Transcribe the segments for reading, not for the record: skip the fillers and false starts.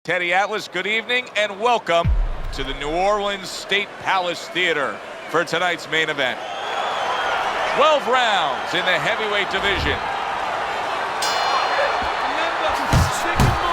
Teddy Atlas, good evening and welcome to the New Orleans State Palace Theater for tonight's main event. 12 rounds in the heavyweight division.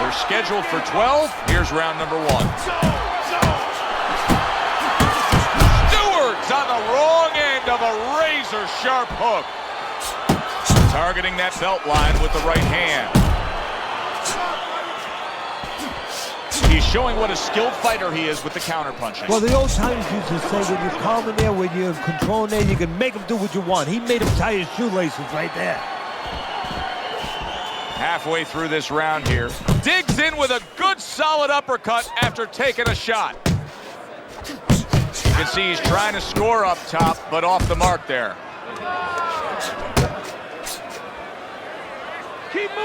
They're scheduled for 12. Here's round number 1. Stewart's on the wrong end of a razor-sharp hook. Targeting that belt line with the right hand. He's showing what a skilled fighter he is with the counterpunching. Well, the old timers used to say when you're calm in there, when you're controlling there, you can make him do what you want. He made him tie his shoelaces right there. Halfway through this round here. Digs in with a good solid uppercut after taking a shot. You can see he's trying to score up top, but off the mark there.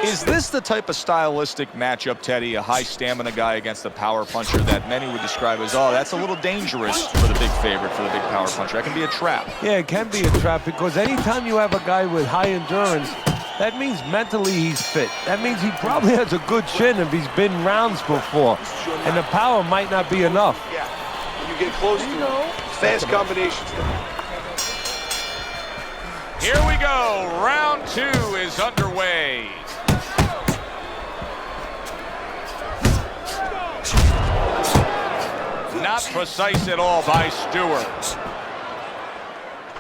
Is this the type of stylistic matchup, Teddy, a high stamina guy against a power puncher that many would describe as, oh, that's a little dangerous for the big favorite, for the big power puncher? That can be a trap. Yeah, it can be a trap because anytime you have a guy with high endurance, that means mentally he's fit. That means he probably has a good chin if he's been rounds before. And the power might not be enough. Yeah, you get close to fast combinations. Here we go. Round 2 is underway. Not precise at all by Stewart.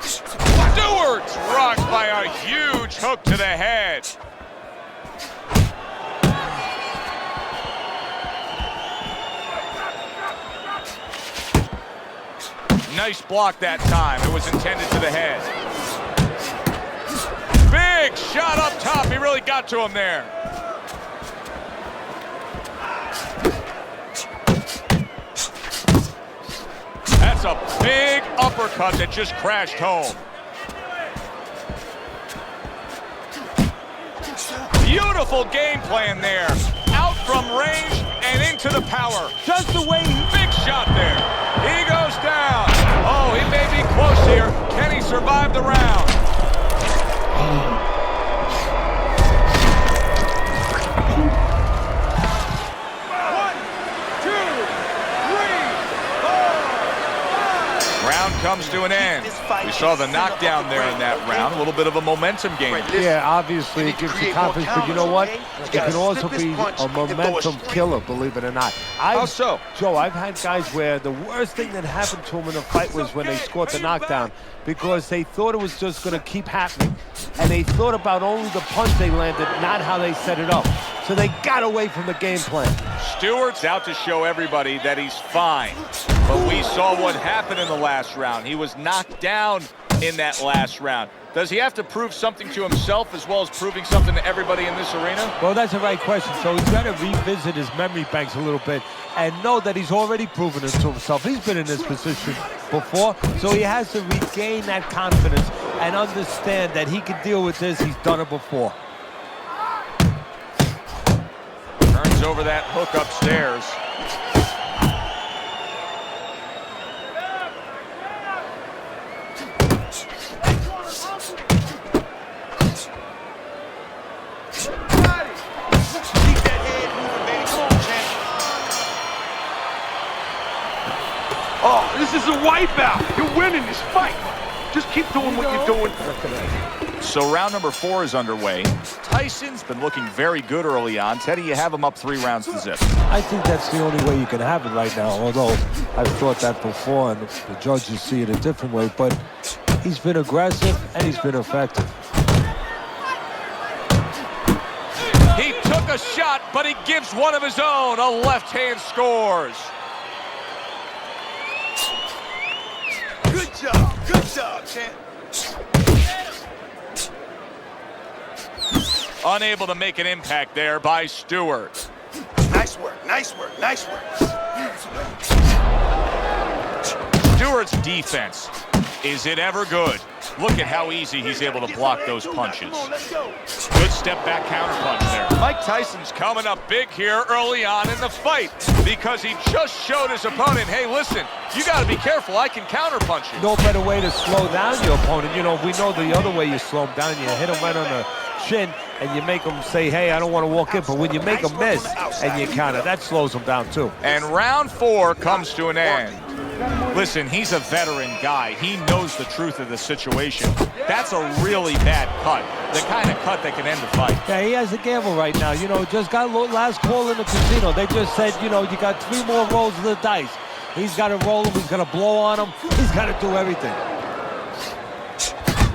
Stewart's rocked by a huge hook to the head. Nice block that time. It was intended to the head. Big shot up top. He really got to him there. That's a big uppercut that just crashed home. Beautiful game plan there. Out from range and into the power. Just the way he... Big shot there. He goes down. Oh, he may be close here. Can he survive the round? Round comes to an end. We saw the knockdown there in that round. A little bit of a momentum game. Yeah, obviously it gives you confidence, but you know what? It can also be a momentum killer, believe it or not. How so? Joe, I've had guys where the worst thing that happened to them in a fight was when they scored the knockdown because they thought it was just going to keep happening. And they thought about only the punch they landed, not how they set it up. So they got away from the game plan. Stewart's out to show everybody that he's fine. But we saw what happened in the last round. He was knocked down in that last round. Does he have to prove something to himself as well as proving something to everybody in this arena? Well, that's the right question. So he's got to revisit his memory banks a little bit and know that he's already proven it to himself. He's been in this position before, so he has to regain that confidence and understand that he can deal with this. He's done it before. Turns over that hook upstairs. Oh, this is a wipeout. You're winning this fight. Just keep doing what you're doing. So round number 4 is underway. Tyson's been looking very good early on. Teddy, you have him up 3 rounds to zip. I think that's the only way you can have it right now, although I've thought that before and the judges see it a different way, but he's been aggressive and he's been effective. He took a shot, but he gives one of his own. A left hand scores. Good job, champ. Unable to make an impact there by Stewart. Nice work, nice work, nice work. Stewart's defense, is it ever good? Look at how easy he's able to block those punches. Good step back counter punch there. Mike Tyson's coming up big here early on in the fight because he just showed his opponent, hey, listen, you got to be careful. I can counter punch you. No better way to slow down your opponent. You know, we know the other way you slow him down. You hit him right on the chin, and you make him say, hey, I don't want to walk in. But when you make him miss and you counter, that slows him down too. And round 4 comes to an end. Listen, he's a veteran guy. He knows the truth of the situation. That's a really bad cut. The kind of cut that can end the fight. Yeah, he has a gamble right now. You know, just got last call in the casino. They just said, you know, you got 3 more rolls of the dice. He's got to roll him. He's got to blow on him. He's got to do everything.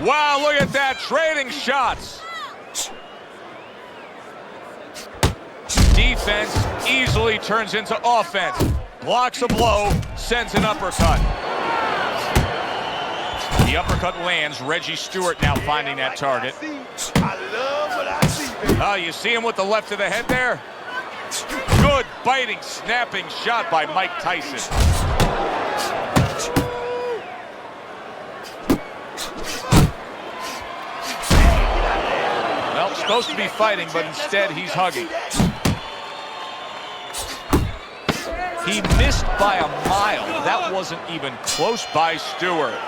Wow, look at that. Trading shots. Defense easily turns into offense. Blocks a blow, sends an uppercut. The uppercut lands. Reggie Stewart now finding that target. Oh, you see him with the left of the head there? Good biting, snapping shot by Mike Tyson. Well, supposed to be fighting, but instead he's hugging. He missed by a mile. That wasn't even close by Stewart.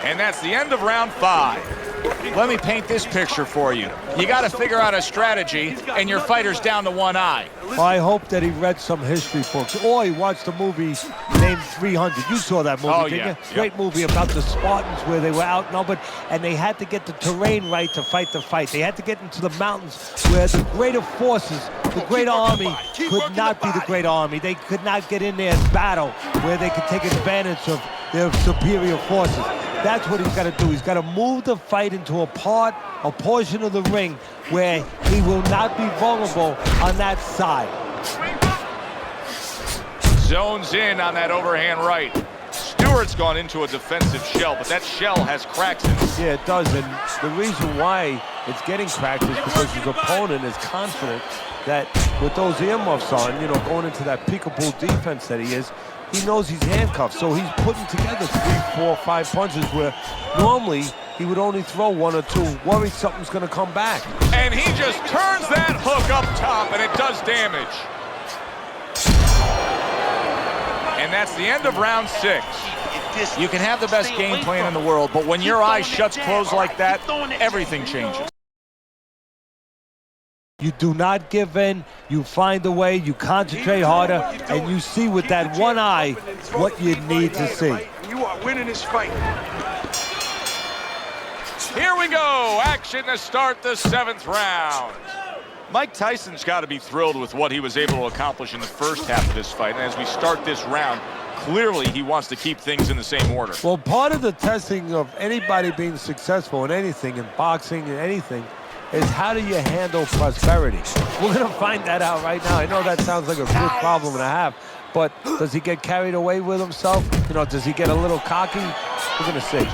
And that's the end of round 5. Let me paint this picture for you. You got to figure out a strategy, and your fighter's down to one eye. Well, I hope that he read some history books, or he watched a movie named 300. You saw that movie, didn't you? Great movie about the Spartans where they were outnumbered, and they had to get the terrain right to fight the fight. They had to get into the mountains where the greater forces, the great army, could not be the great army. They could not get in there and battle where they could take advantage of their superior forces. That's what he's got to do. He's got to move the fight into a portion of the ring where he will not be vulnerable on that side. Zones in on that overhand right. Stewart's gone into a defensive shell, but that shell has cracks in it. Yeah, it does, and the reason why it's getting cracked is because his opponent is confident that with those earmuffs on, you know, going into that peekaboo defense that he is, he knows he's handcuffed, so he's putting together 3, 4, 5 punches where normally he would only throw 1 or 2, worried something's going to come back. And he just turns that hook up top, and it does damage. And that's the end of round 6. You can have the best game plan in the world, but when your eye shuts closed like that, everything changes. You do not give in, you find a way, you concentrate harder, and you see with that one eye what you need to see. You are winning this fight. Here we go, action to start the 7th round. Mike Tyson's got to be thrilled with what he was able to accomplish in the first half of this fight, and as we start this round, clearly he wants to keep things in the same order. Well, part of the testing of anybody being successful in anything, in boxing and anything, is how do you handle prosperity? We're going to find that out right now. I know that sounds like a good problem to have, but does he get carried away with himself? You know, does he get a little cocky? We're going to see.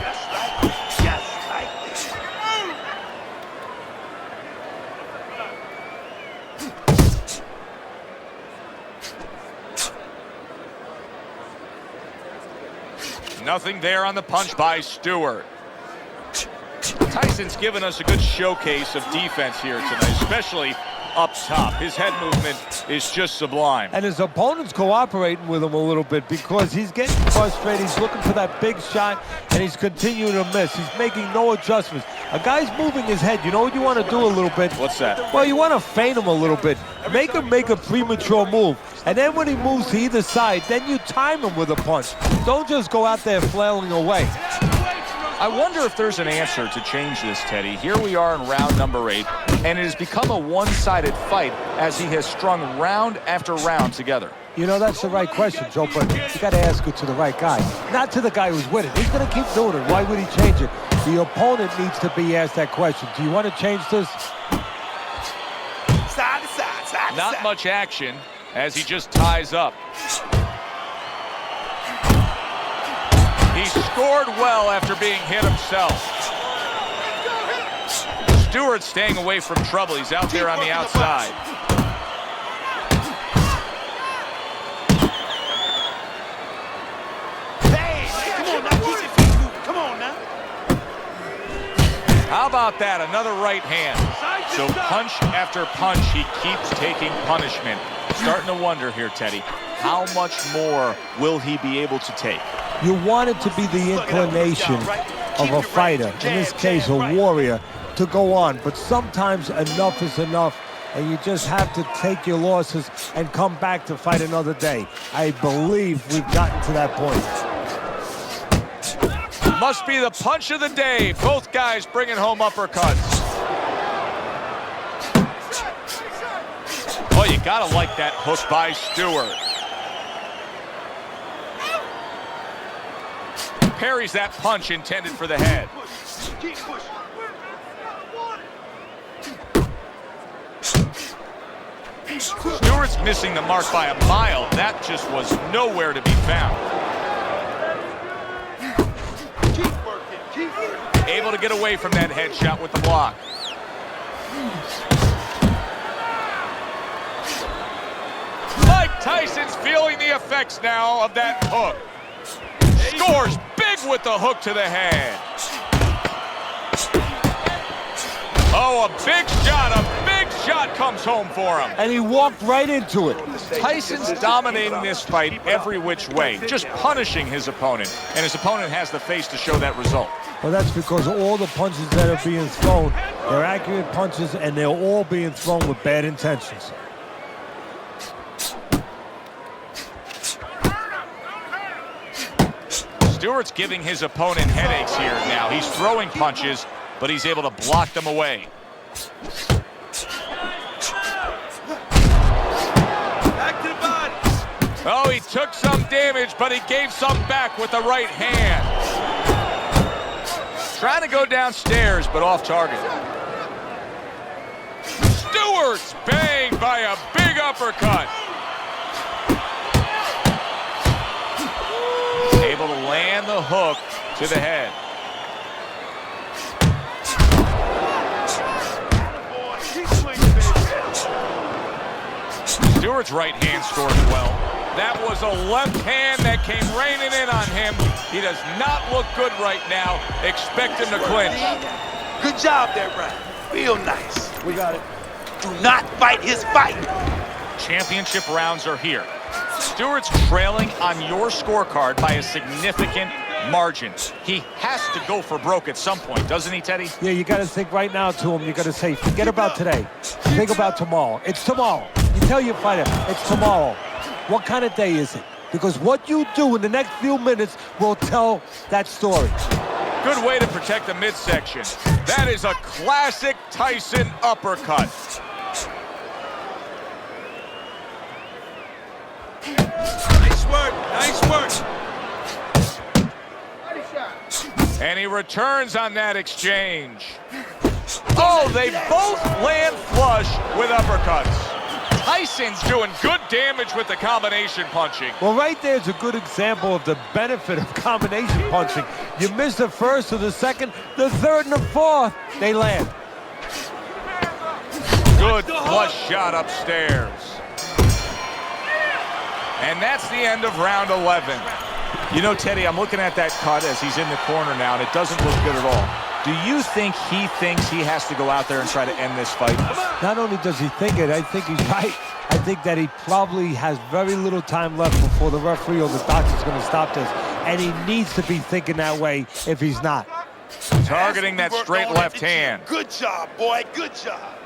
Nothing there on the punch by Stewart. Tyson's given us a good showcase of defense here tonight, especially up top. His head movement is just sublime. And his opponent's cooperating with him a little bit because he's getting frustrated. He's looking for that big shot, and he's continuing to miss. He's making no adjustments. A guy's moving his head. You know what you want to do a little bit? What's that? Well, you want to feint him a little bit. Make him make a premature move. And then when he moves to either side, then you time him with a punch. Don't just go out there flailing away. I wonder if there's an answer to change this, Teddy. Here we are in round number 8, and it has become a one-sided fight as he has strung round after round together. You know, that's the right question, Joe, but you got to ask it to the right guy, not to the guy who's winning. He's going to keep doing it. Why would he change it? The opponent needs to be asked that question. Do you want to change this? Side to side, side to Not side. much action as he just ties up. He scored well after being hit himself. Stewart staying away from trouble. He's out there on the outside. Hey, come on now, keep your feet moving. Come on now. How about that? Another right hand. So punch after punch, he keeps taking punishment. Starting to wonder here, Teddy, how much more will he be able to take? You want it to be the inclination of a fighter, in this case a warrior, to go on. But sometimes enough is enough, and you just have to take your losses and come back to fight another day. I believe we've gotten to that point. Must be the punch of the day. Both guys bringing home uppercuts. Oh, you gotta like that hook by Stewart. Parries that punch intended for the head. Stewart's missing the mark by a mile. That just was nowhere to be found. Able to get away from that headshot with the block. Mike Tyson's feeling the effects now of that hook. Scores big with the hook to the head. Oh, a big shot comes home for him. And he walked right into it. Tyson's dominating this fight every which way, just punishing his opponent. And his opponent has the face to show that result. Well, that's because all the punches that are being thrown, they're accurate punches, and they're all being thrown with bad intentions. Stewart's giving his opponent headaches here now. He's throwing punches, but he's able to block them away. Back to the body. Oh, he took some damage, but he gave some back with the right hand. Trying to go downstairs, but off target. Stewart's banged by a big uppercut. Able to land the hook to the head. Stewart's right hand scored well. That was a left hand that came raining in on him. He does not look good right now. Expect him to clinch. Good job there, Brad. Real nice. We got it. Do not fight his fight. Championship rounds are here. Stewart's trailing on your scorecard by a significant margin. He has to go for broke at some point, doesn't he, Teddy? Yeah, you got to think right now to him. You got to say, forget about today. Think about tomorrow. It's tomorrow. You tell your fighter, it's tomorrow. What kind of day is it? Because what you do in the next few minutes will tell that story. Good way to protect the midsection. That is a classic Tyson uppercut. Nice work. Nice work. And he returns on that exchange. Oh, they both land flush with uppercuts. Tyson's doing good damage with the combination punching. Well, right there's a good example of the benefit of combination punching. You miss the first or the second, the third and the fourth, they land. Good flush shot upstairs. And that's the end of round 11. You know, Teddy, I'm looking at that cut as he's in the corner now, and it doesn't look good at all. Do you think he thinks he has to go out there and try to end this fight? Not only does he think it, I think he's right. I think that he probably has very little time left before the referee or the doctor's going to stop this. And he needs to be thinking that way if he's not. Targeting that straight left hand. Good job, boy. Good job.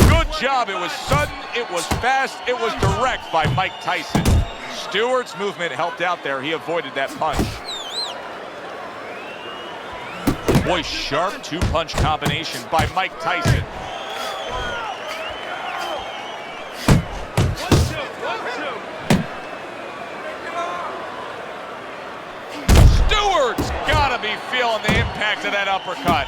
Good job. It was sudden, it was fast, it was direct by Mike Tyson. Stewart's movement helped out there. He avoided that punch. Boy, sharp two-punch combination by Mike Tyson. Stewart's gotta be feeling the impact of that uppercut.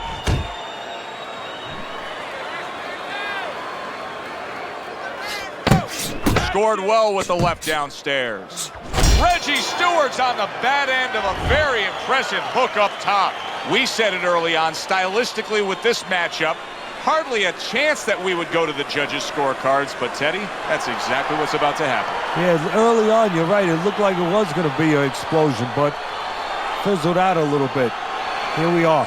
Scored well with the left downstairs. Reggie Stewart's on the bad end of a very impressive hook up top. We said it early on, stylistically with this matchup, hardly a chance that we would go to the judges' scorecards, but Teddy, that's exactly what's about to happen. Yeah, early on, you're right. It looked like it was going to be an explosion, but fizzled out a little bit. Here we are.